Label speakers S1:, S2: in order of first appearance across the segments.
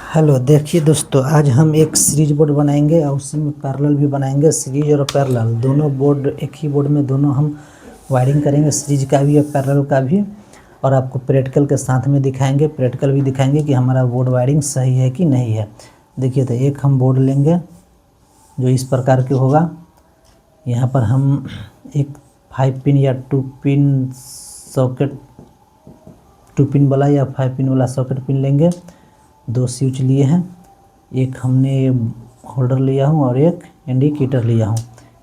S1: Hello, देखिए दोस्तों, आज हम एक सीरीज बोर्ड बनाएंगे और उसी में पैरेलल भी बनाएंगे। सीरीज और पैरेलल दोनों बोर्ड, एक ही बोर्ड में दोनों हम वायरिंग करेंगे, सीरीज का भी और पैरेलल का भी। और आपको प्रैक्टिकल के साथ में दिखाएंगे, प्रैक्टिकल भी दिखाएंगे कि हमारा बोर्ड वायरिंग सही है कि नहीं है। देखिए, तो एक हम बोर्ड लेंगे जो इस प्रकार के होगा। यहाँ पर हम एक 5 पिन या 2 पिन सॉकेट, 2 पिन वाला या 5 पिन वाला सॉकेट पिन लेंगे। 2 स्विच लिए हैं, एक हमने होल्डर लिया हूँ और एक इंडिकेटर लिया हूँ।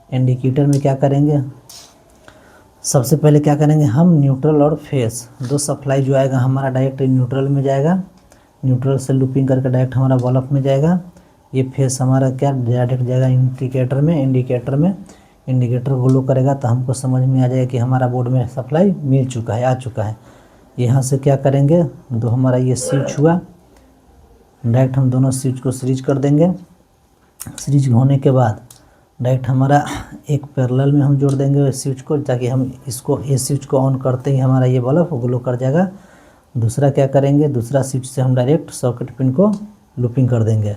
S1: इंडिकेटर में क्या करेंगे, सबसे पहले क्या करेंगे, हम न्यूट्रल और फेस दो सप्लाई जो आएगा हमारा डायरेक्ट न्यूट्रल में जाएगा। न्यूट्रल से लूपिंग करके डायरेक्ट हमारा बल्ब में जाएगा। ये फेस हमारा क्या डायरेक्ट जाएगा इंडिकेटर में। इंडिकेटर ग्लो करेगा तो हमको समझ में आ जाएगा कि हमारा बोर्ड में सप्लाई मिल चुका है, आ चुका है। यहाँ से क्या करेंगे, दो हमारा ये स्विच हुआ, डायरेक्ट हम दोनों स्विच को सीरीज कर देंगे। सीरीज होने के बाद डायरेक्ट हमारा एक पैरेलल में हम जोड़ देंगे स्विच को, ताकि हम इसको, ये स्विच को ऑन करते ही हमारा ये बल्ब ग्लो कर जाएगा। दूसरा क्या करेंगे, दूसरा स्विच से हम डायरेक्ट सॉकेट पिन को लूपिंग कर देंगे।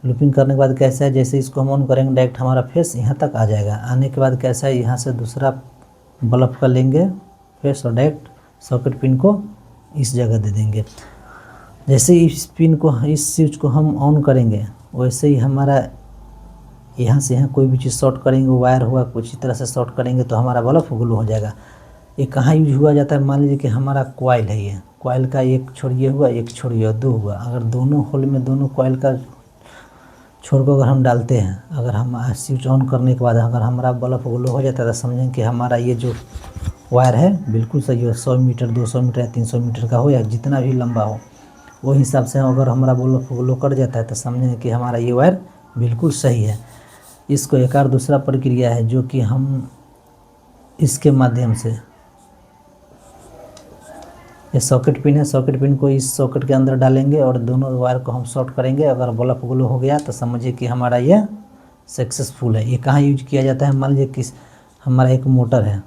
S1: लूपिंग करने के बाद कैसा है, जैसे इसको हम ऑन करेंगे डायरेक्ट हमारा फेस यहाँ तक आ जाएगा। आने के बाद कैसा है, यहाँ से दूसरा बल्ब का लेंगे फेस और डायरेक्ट सॉकेट पिन को इस जगह दे देंगे। जैसे इस पिन को, इस स्विच को हम ऑन करेंगे, वैसे ही हमारा यहाँ से यहाँ कोई भी चीज़ शॉर्ट करेंगे, वायर हुआ कुछ इस तरह से शॉर्ट करेंगे तो हमारा बल्ब ग्लो हो जाएगा। ये कहाँ यूज हुआ जाता है, मान लीजिए कि हमारा कॉइल है, ये कॉइल का एक छोर ये हुआ, एक छोर ये, 2 हुआ। अगर दोनों होल में दोनों कॉइल का छोर को अगर हम डालते हैं, अगर हम स्विच ऑन करने के बाद अगर हमारा बल्ब ग्लो हो जाता है तो समझें कि हमारा ये जो वायर है बिल्कुल सही हो। 100 मीटर, 200 मीटर या 300 मीटर का हो या जितना भी लंबा हो, वो हिसाब से अगर हमारा बल्ब ग्लो कर जाता है तो समझें कि हमारा ये वायर बिल्कुल सही है। इसको एक और दूसरा प्रक्रिया है जो कि हम इसके माध्यम से, ये सॉकेट पिन है, सॉकेट पिन को इस सॉकेट के अंदर डालेंगे और दोनों वायर को हम शॉर्ट करेंगे। अगर बल्ब ग्लो हो गया तो समझिए कि हमारा ये सक्सेसफुल है। ये कहाँ यूज किया जाता है, मान लीजिए कि हमारा एक मोटर है,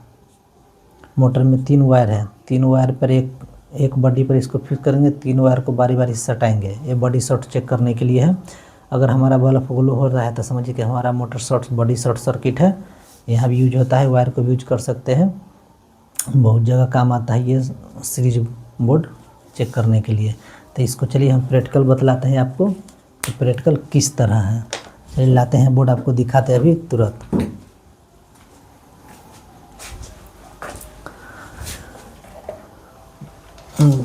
S1: मोटर में 3 वायर है, 3 वायर पर एक बॉडी पर इसको फिक्स करेंगे, 3 वायर को बारी बारी सटाएंगे। ये बॉडी शॉर्ट चेक करने के लिए है। अगर हमारा बल्ब ग्लो हो रहा है तो समझिए कि हमारा motor short, body short circuit है। यहाँ भी यूज होता है, वायर को भी यूज कर सकते हैं, बहुत जगह काम आता है ये सीरीज बोर्ड चेक करने के लिए। तो इसको चलिए हम प्रैक्टिकल बतलाते हैं आपको कि प्रैक्टिकल किस तरह है। चलिए लाते हैं बोर्ड, आपको दिखाते हैं अभी तुरंत।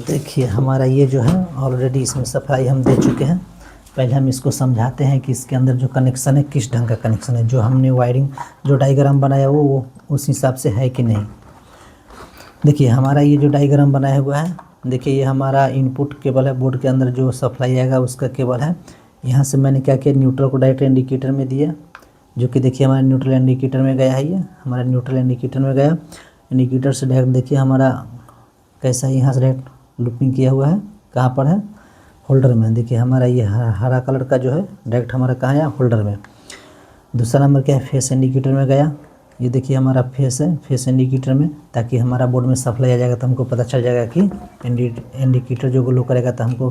S1: देखिए, हमारा ये जो है ऑलरेडी इसमें सप्लाई हम दे चुके हैं। पहले हम इसको समझाते हैं कि इसके अंदर जो कनेक्शन है किस ढंग का कनेक्शन है, जो हमने वायरिंग, जो डायग्राम बनाया वो उस हिसाब से है कि नहीं। देखिए, हमारा ये जो डायग्राम बनाया हुआ है, देखिए ये हमारा इनपुट केबल है, बोर्ड के अंदर जो सप्लाई आएगा उसका केबल है। यहाँ से मैंने क्या किया, न्यूट्रल को डायरेक्ट इंडिकेटर में दिया, जो कि देखिए हमारा न्यूट्रल इंडिकेटर में गया है। ये हमारा न्यूट्रल इंडिकेटर में गया। इंडिकेटर से डायरेक्ट देखिए हमारा कैसा है, यहाँ से डायरेक्ट लूपिंग किया हुआ है। कहाँ पर है, होल्डर में। देखिए हमारा ये हरा कलर का जो है डायरेक्ट हमारा कहाँ है, होल्डर में। दूसरा नंबर क्या है, फेस इंडिकेटर में गया। ये देखिए हमारा फेस है, फेस इंडिकेटर में, ताकि हमारा बोर्ड में सप्लाई आ जाएगा तो हमको पता चल जाएगा कि इंडिकेटर जो ग्लो करेगा तो हमको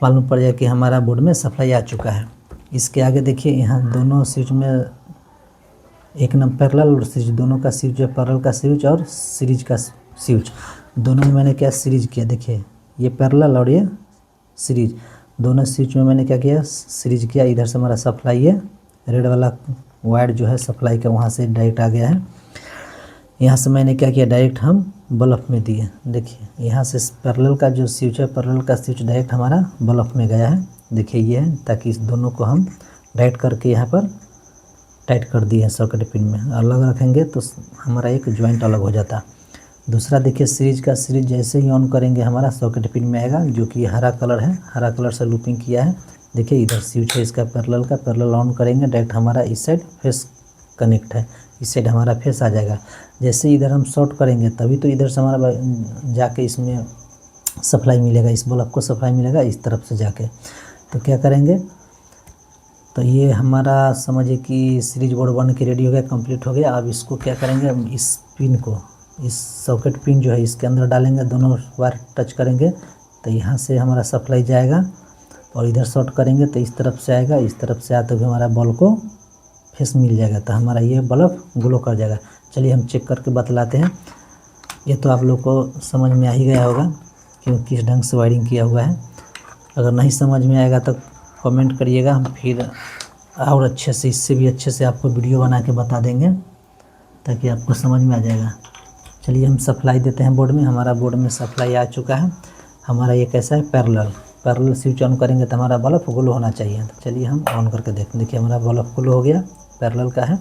S1: मालूम पड़ जाएगा कि हमारा बोर्ड में सप्लाई आ चुका है। इसके आगे देखिए यहाँ दोनों स्विच में एक नंबर पैरेलल और सीरीज, दोनों का स्विच है, पैरेलल का स्विच और सीरीज का स्विच, दोनों में मैंने क्या सीरीज किया। देखिए ये पैरेलल और ये सीरीज, दोनों स्विच में मैंने क्या किया, सीरीज किया। इधर से हमारा सप्लाई है, रेड वाला वायर जो है सप्लाई का वहाँ से डायरेक्ट आ गया है। यहाँ से मैंने क्या किया, डायरेक्ट हम बल्ब में दिए। देखिए यहाँ से पैरेलल का जो स्विच है, पैरेलल का स्विच डायरेक्ट हमारा बल्ब में गया है। देखिए ये है, ताकि इस दोनों को हम डायरेक्ट करके यहाँ पर टाइट कर दिए हैं सॉकेट पिन में। अलग रखेंगे तो हमारा एक जॉइंट अलग हो जाता। दूसरा देखिए सीरीज का, सीरीज जैसे ही ऑन करेंगे हमारा सॉकेट पिन में आएगा, जो कि हरा कलर है, हरा कलर से लूपिंग किया है। देखिए इधर स्विच है इसका पैरेलल का, पैरेलल ऑन करेंगे डायरेक्ट हमारा इस साइड फेस कनेक्ट है, इस साइड हमारा फेस आ जाएगा। जैसे इधर हम शॉर्ट करेंगे तभी तो इधर से हमारा जाके इसमें सप्लाई मिलेगा, इस बल्ब को सप्लाई मिलेगा इस तरफ से जाके। तो क्या करेंगे, तो ये हमारा समझिए कि सीरीज बोर्ड बन के रेडी हो गया, कंप्लीट हो गया। अब इसको क्या करेंगे, हम इस पिन को, इस सॉकेट पिन जो है इसके अंदर डालेंगे, दोनों वायर टच करेंगे तो यहाँ से हमारा सप्लाई जाएगा। और इधर शॉर्ट करेंगे तो इस तरफ से आएगा, इस तरफ से आते हुए हमारा बल्ब को फेस मिल जाएगा, तो हमारा ये बल्ब ग्लो कर जाएगा। चलिए हम चेक करके बतलाते हैं। ये तो आप लोग को समझ में आ ही गया होगा कि किस ढंग से वायरिंग किया हुआ है। अगर नहीं समझ में आएगा तो कमेंट करिएगा, हम फिर और अच्छे से, इससे भी अच्छे से आपको वीडियो बना के बता देंगे ताकि आपको समझ में आ जाएगा। चलिए हम सप्लाई देते हैं बोर्ड में। हमारा बोर्ड में सप्लाई आ चुका है। हमारा ये कैसा है, पैरेलल स्विच ऑन करेंगे तो हमारा बल्ब ग्लो होना चाहिए। तो चलिए हम ऑन करके देखते हैं। देखिए हमारा बल्ब ग्लो हो गया, पैरेलल का है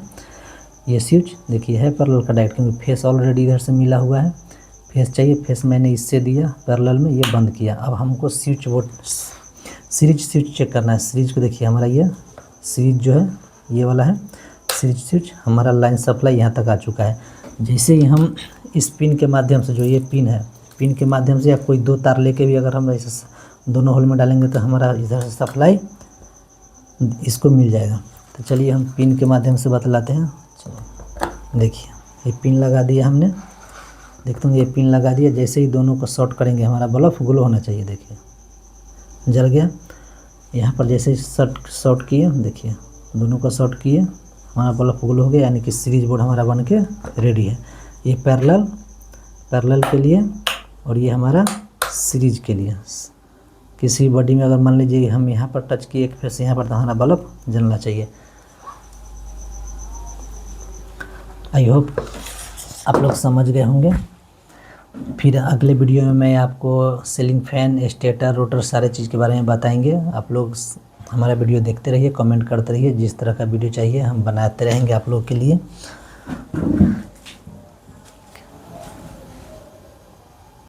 S1: ये स्विच। देखिए है पैरेलल का डायरेक्ट, क्योंकि फेस ऑलरेडी इधर से मिला हुआ है। फेस चाहिए, फेस मैंने इससे दिया पैरेलल में, ये बंद किया। अब हमको switch board series switch check करना है। सीरीज को देखिए, हमारा ये सीरीज जो है ये वाला है सीरीज स्विच। हमारा लाइन सप्लाई यहाँ तक आ चुका है। जैसे ही हम इस पिन के माध्यम से, जो ये पिन है, पिन के माध्यम से या कोई 2 तार लेके भी अगर हम ऐसे दोनों होल में डालेंगे तो हमारा इधर से सप्लाई इसको मिल जाएगा। तो चलिए हम पिन के माध्यम से बतलाते हैं। देखिए ये पिन लगा दिया हमने, देखते हैं ये पिन लगा दिया। जैसे ही दोनों को शॉर्ट करेंगे हमारा बल्ब ग्लो होना चाहिए। देखिए जल गया। यहाँ पर जैसे ही शॉर्ट किए, देखिए दोनों को शॉर्ट किए, हमारा बल्ब ग्लो हो गया, यानी कि सीरीज बोर्ड हमारा बन के रेडी है। ये पैरेलल के लिए और ये हमारा सीरीज के लिए। किसी बॉडी में अगर मान लीजिए हम यहाँ पर टच किए एक फेस यहाँ पर, तो हमारा बल्ब जलना चाहिए। आई होप आप लोग समझ गए होंगे। फिर अगले वीडियो में मैं आपको सीलिंग फैन, स्टेटर, रोटर सारे चीज़ के बारे में बताएंगे। आप लोग हमारा वीडियो देखते रहिए, कमेंट करते रहिए। जिस तरह का वीडियो चाहिए हम बनाते रहेंगे आप लोग के लिए।